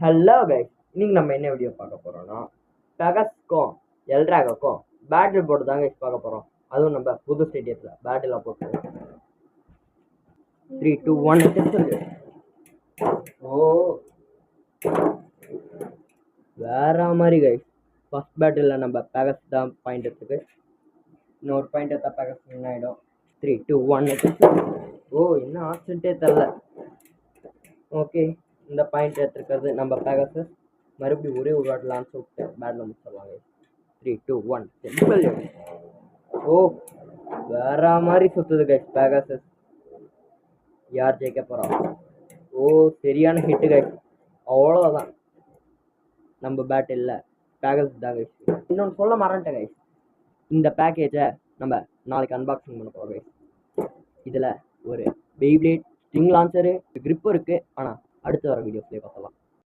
Hello guys, இன்னைக்கு நம்ம என்ன வீடியோ பார்க்க போறோம்னா பெகஸ்க்கும் எல்ட்ராகோக்கும் பேட்டில் போட்டு தாங்க பார்க்க போறோம். அதுவும் நம்ம புது ஸ்டேடியத்தில் பேட்டில் போட்டு 3, 2, 1 ஓ வேற மாதிரி கைஸ். ஃபர்ஸ்ட் பேட்டில் நம்ம பெகஸ் தான் பாயிண்ட் எடுத்துக்கு, இன்னொரு பாயிண்ட் எடுத்தா பெகஸ் வின் ஆகிடும். 3, 2, 1 ஓ என்ன ஆப்ஷன்ட்டே தெரில. ஓகே, இந்த பாயிண்ட் எடுத்துருக்கிறது நம்ம பெகஸ். மறுபடியும் ஒரே ஒரு வாட் லான்ச் விட்டு பேட்டில் முடிச்சிடலாங்க. 3, 2, 1 சிம்பிள். ஓ வேற மாதிரி சுத்துது கைஸ் பெகஸ். யார் ஜெயிக்க போறா? ஓ சரியான ஹிட்டு கைஸ். அவ்வளோதான், நம்ம பேட் இல்லை பெகஸ் தான் கைஸ். இன்னொன்று சொல்ல மறந்துட்டேன் கைஸ், இந்த பேக்கேஜை நம்ம நாளைக்கு அன்பாக்சிங் பண்ண போகிறோம் கைஸ். இதில் ஒரு பெய்ப்ளேட் ஸ்ட்ரிங் லான்ச்சரு கிரிப்பும் இருக்குது. ஆனால் அடுத்து வர வீடியோஸ்லேயே பார்க்கலாம்.